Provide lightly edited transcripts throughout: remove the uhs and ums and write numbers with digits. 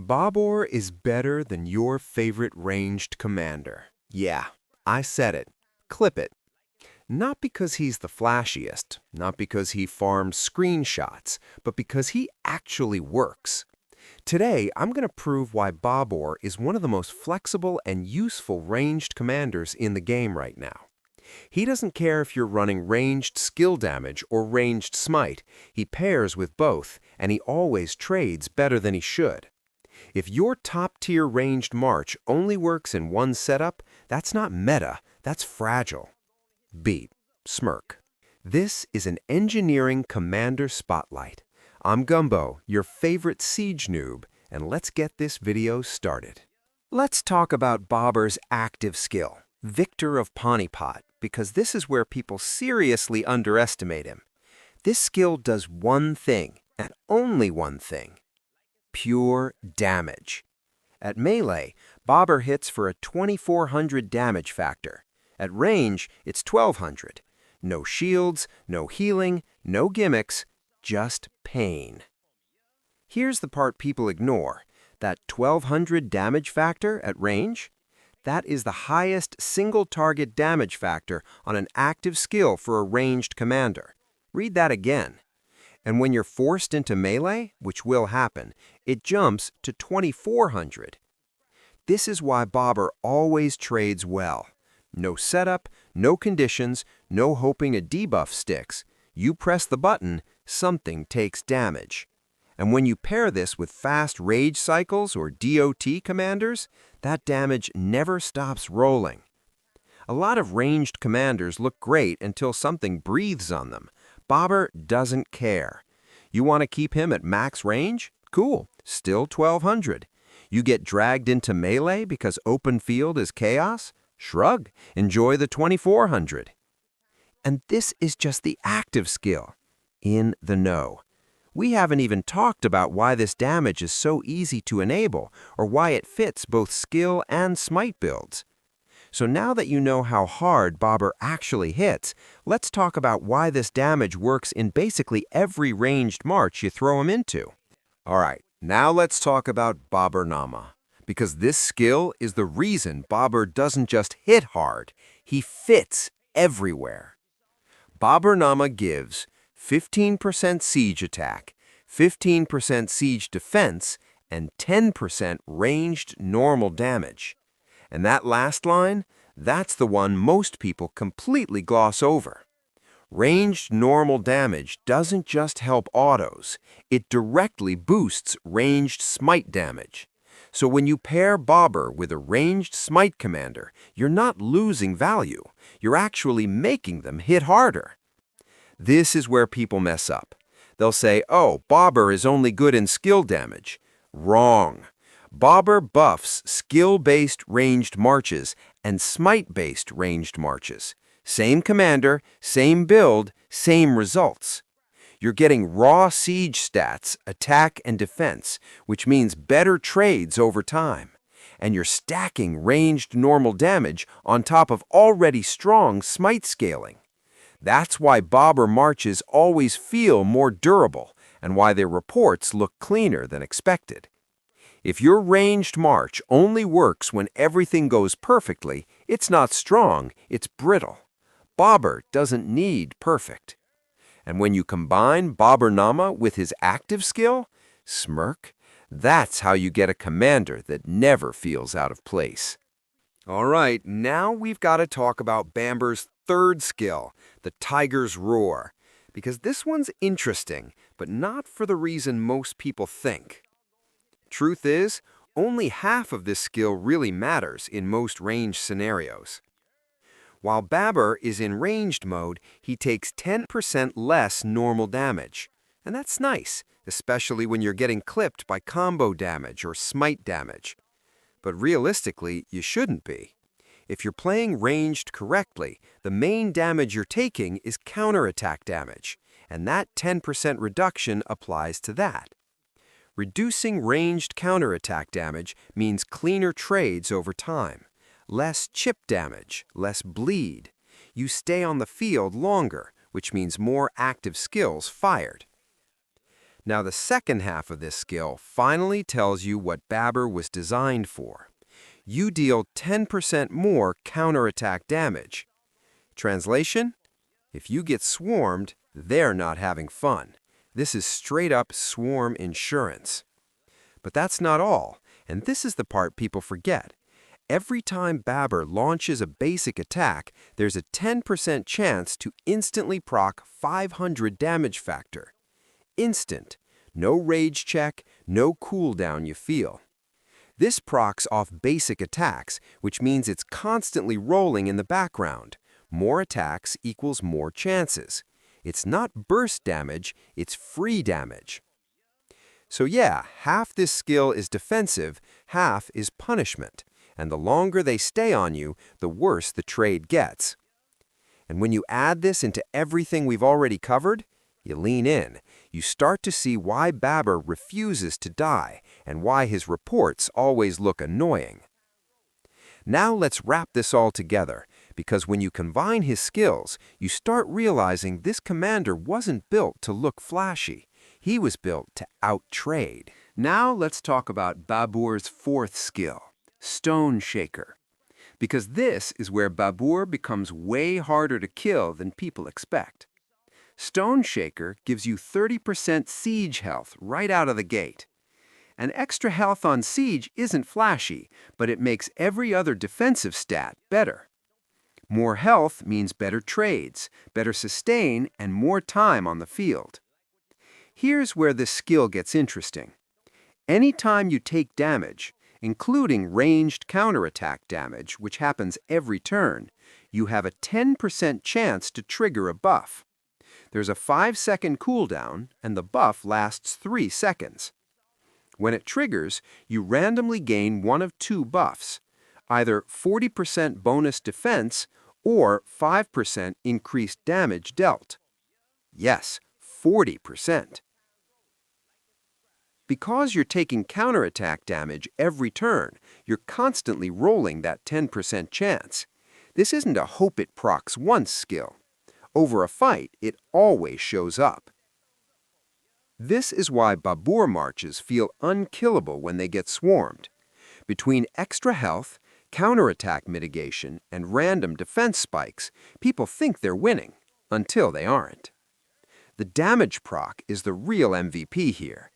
Babur is better than your favorite ranged commander. Yeah, I said it. Clip it. Not because he's the flashiest, not because he farms screenshots, but because he actually works. Today, I'm going to prove why Babur is one of the most flexible and useful ranged commanders in the game right now. He doesn't care if you're running ranged skill damage or ranged smite. He pairs with both, and he always trades better than he should. If your top-tier ranged march only works in one setup, that's not meta, that's fragile. Beat. Smirk. This is an engineering commander spotlight. I'm Gumbo, your favorite siege noob, and let's get this video started. Let's talk about Babur's active skill, Victor of Panipat, because this is where people seriously underestimate him. This skill does one thing, and only one thing. Pure damage. At melee, Babur hits for a 2400 damage factor. At range, it's 1200. No shields, no healing, no gimmicks, just pain. Here's the part people ignore. That 1200 damage factor at range? That is the highest single target damage factor on an active skill for a ranged commander. Read that again. And when you're forced into melee, which will happen, it jumps to 2400. This is why Babur always trades well. No setup, no conditions, no hoping a debuff sticks. You press the button, something takes damage. And when you pair this with fast rage cycles or DOT commanders, that damage never stops rolling. A lot of ranged commanders look great until something breathes on them. Babur doesn't care. You want to keep him at max range? Cool, still 1200. You get dragged into melee because open field is chaos? Shrug, enjoy the 2400. And this is just the active skill. In the know. We haven't even talked about why this damage is so easy to enable, or why it fits both skill and smite builds. So now that you know how hard Babur actually hits, let's talk about why this damage works in basically every ranged march you throw him into. Alright, now let's talk about Baburnama, because this skill is the reason Babur doesn't just hit hard, he fits everywhere. Baburnama gives 15% siege attack, 15% siege defense, and 10% ranged normal damage. And that last line, that's the one most people completely gloss over. Ranged normal damage doesn't just help autos, it directly boosts ranged smite damage. So when you pair Babur with a ranged smite commander, you're not losing value, you're actually making them hit harder. This is where people mess up. They'll say, oh, Babur is only good in skill damage. Wrong. Babur buffs skill-based ranged marches and smite-based ranged marches. Same commander, same build, same results. You're getting raw siege stats, attack and defense, which means better trades over time. And you're stacking ranged normal damage on top of already strong smite scaling. That's why Babur marches always feel more durable and why their reports look cleaner than expected. If your ranged march only works when everything goes perfectly, it's not strong, it's brittle. Babur doesn't need perfect. And when you combine Baburnama with his active skill, Smirk, that's how you get a commander that never feels out of place. All right, now we've got to talk about Babur's third skill, the Tiger's Roar, because this one's interesting, but not for the reason most people think. Truth is, only half of this skill really matters in most ranged scenarios. While Babur is in ranged mode, he takes 10% less normal damage. And that's nice, especially when you're getting clipped by combo damage or smite damage. But realistically, you shouldn't be. If you're playing ranged correctly, the main damage you're taking is counterattack damage, and that 10% reduction applies to that. Reducing ranged counterattack damage means cleaner trades over time. Less chip damage, less bleed. You stay on the field longer, which means more active skills fired. Now the second half of this skill finally tells you what Babur was designed for. You deal 10% more counterattack damage. Translation? If you get swarmed, they're not having fun. This is straight-up swarm insurance. But that's not all, and this is the part people forget. Every time Babur launches a basic attack, there's a 10% chance to instantly proc 500 damage factor. Instant. No rage check, no cooldown you feel. This procs off basic attacks, which means it's constantly rolling in the background. More attacks equals more chances. It's not burst damage, it's free damage. So yeah, half this skill is defensive, half is punishment. And the longer they stay on you, the worse the trade gets. And when you add this into everything we've already covered, you lean in. You start to see why Babur refuses to die and why his reports always look annoying. Now let's wrap this all together, because when you combine his skills, you start realizing this commander wasn't built to look flashy. He was built to out-trade. Now let's talk about Babur's fourth skill, Stone Shaker. Because this is where Babur becomes way harder to kill than people expect. Stone Shaker gives you 30% siege health right out of the gate. And extra health on siege isn't flashy, but it makes every other defensive stat better. More health means better trades, better sustain, and more time on the field. Here's where this skill gets interesting. Anytime you take damage, including ranged counterattack damage, which happens every turn, you have a 10% chance to trigger a buff. There's a 5-second cooldown, and the buff lasts 3 seconds. When it triggers, you randomly gain one of two buffs, either 40% bonus defense or 5% increased damage dealt. Yes, 40%. Because you're taking counterattack damage every turn, you're constantly rolling that 10% chance. This isn't a hope it procs once skill. Over a fight, it always shows up. This is why Babur marches feel unkillable when they get swarmed. Between extra health, counterattack mitigation, and random defense spikes, people think they're winning, until they aren't. The damage proc is the real MVP here.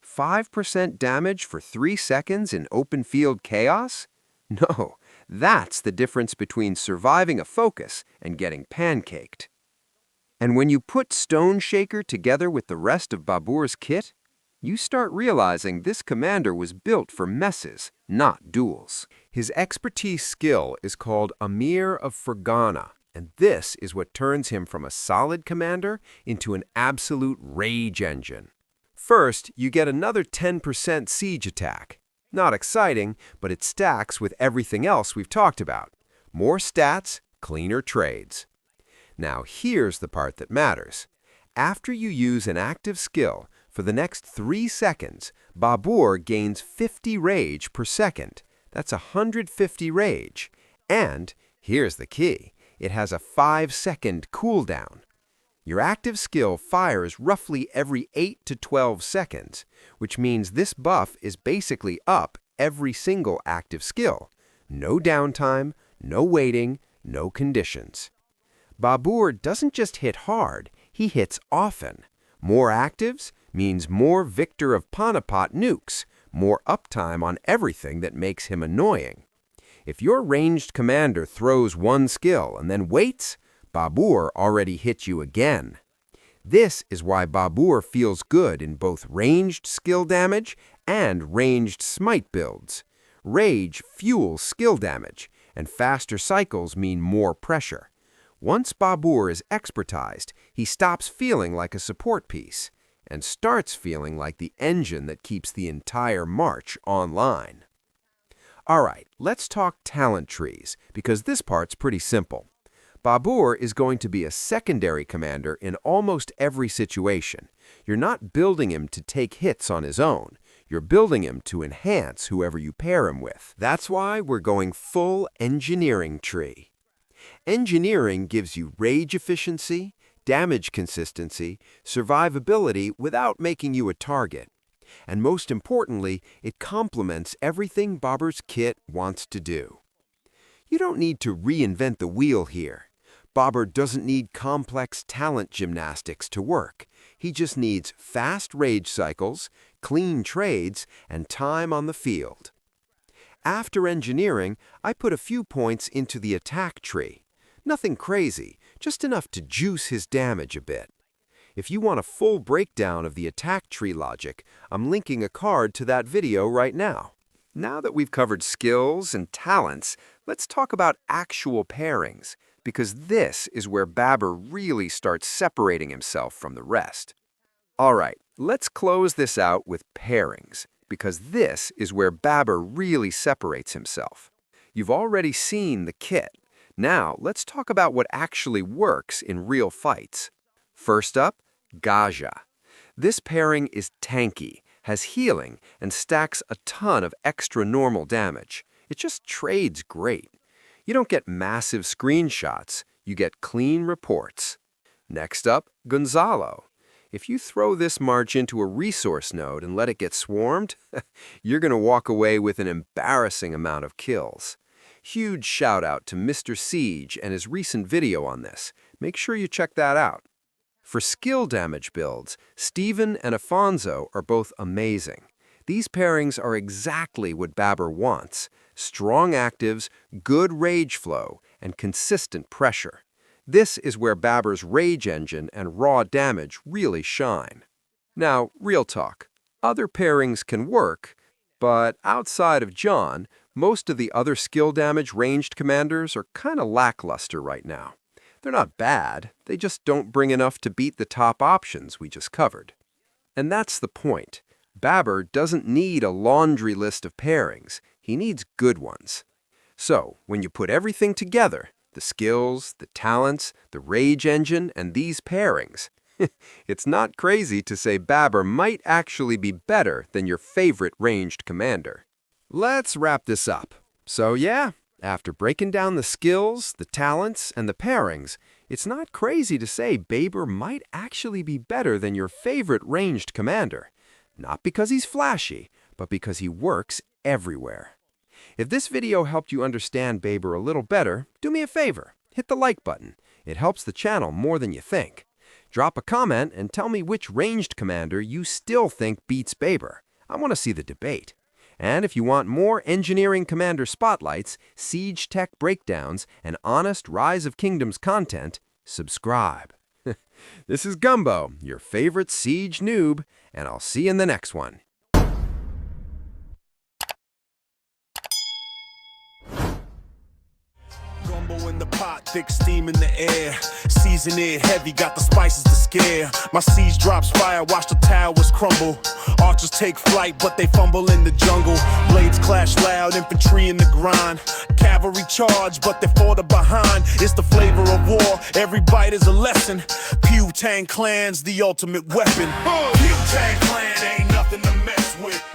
5% damage for 3 seconds in open field chaos? No, that's the difference between surviving a focus and getting pancaked. And when you put Stone Shaker together with the rest of Babur's kit, you start realizing this commander was built for messes, not duels. His expertise skill is called Amir of Fergana, and this is what turns him from a solid commander into an absolute rage engine. First, you get another 10% siege attack. Not exciting, but it stacks with everything else we've talked about. More stats, cleaner trades. Now here's the part that matters. After you use an active skill, for the next 3 seconds, Babur gains 50 rage per second. That's 150 rage. And, here's the key, it has a 5-second cooldown. Your active skill fires roughly every 8 to 12 seconds, which means this buff is basically up every single active skill. No downtime, no waiting, no conditions. Babur doesn't just hit hard, he hits often. More actives means more Victor of Panipat nukes, more uptime on everything that makes him annoying. If your ranged commander throws one skill and then waits, Babur already hit you again. This is why Babur feels good in both ranged skill damage and ranged smite builds. Rage fuels skill damage, and faster cycles mean more pressure. Once Babur is expertized, he stops feeling like a support piece and starts feeling like the engine that keeps the entire march online. All right, let's talk talent trees, because this part's pretty simple. Babur is going to be a secondary commander in almost every situation. You're not building him to take hits on his own. You're building him to enhance whoever you pair him with. That's why we're going full engineering tree. Engineering gives you rage efficiency, damage consistency, survivability without making you a target. And most importantly, it complements everything Babur's kit wants to do. You don't need to reinvent the wheel here. Babur doesn't need complex talent gymnastics to work. He just needs fast rage cycles, clean trades, and time on the field. After engineering, I put a few points into the attack tree. Nothing crazy, just enough to juice his damage a bit. If you want a full breakdown of the attack tree logic, I'm linking a card to that video right now. Now that we've covered skills and talents, let's talk about actual pairings, because this is where Babur really starts separating himself from the rest. All right, let's close this out with pairings, because this is where Babur really separates himself. You've already seen the kit. Now, let's talk about what actually works in real fights. First up, Gaja. This pairing is tanky, has healing, and stacks a ton of extra normal damage. It just trades great. You don't get massive screenshots, you get clean reports. Next up, Gonzalo. If you throw this march into a resource node and let it get swarmed, you're going to walk away with an embarrassing amount of kills. Huge shout out to Mr. Siege and his recent video on this. Make sure you check that out. For skill damage builds, Steven and Afonso are both amazing. These pairings are exactly what Babur wants. Strong actives, good rage flow, and consistent pressure. This is where Babur's rage engine and raw damage really shine. Now, real talk. Other pairings can work, but outside of John, most of the other skill damage ranged commanders are kinda lackluster right now. They're not bad, they just don't bring enough to beat the top options we just covered. And that's the point. Babur doesn't need a laundry list of pairings, he needs good ones. So, when you put everything together, the skills, the talents, the rage engine, and these pairings, it's not crazy to say Babur might actually be better than your favorite ranged commander. Let's wrap this up. So yeah, after breaking down the skills, the talents, and the pairings, it's not crazy to say Babur might actually be better than your favorite ranged commander. Not because he's flashy, but because he works everywhere. If this video helped you understand Babur a little better, do me a favor, hit the like button. It helps the channel more than you think. Drop a comment and tell me which ranged commander you still think beats Babur. I want to see the debate. And if you want more engineering commander spotlights, siege tech breakdowns, and honest Rise of Kingdoms content, subscribe. This is Gumbo, your favorite siege noob, and I'll see you in the next one. Gumbo in the pot, thick steam in the air. Season it heavy, got the spices to scare. My siege drops fire, watch the towers crumble. Archers take flight, but they fumble in the jungle. Blades clash loud, infantry in the grind. Cavalry charge, but they fall to behind. It's the flavor of war, every bite is a lesson. Pew Tang clan's the ultimate weapon. Pew Tang clan ain't nothing to mess with.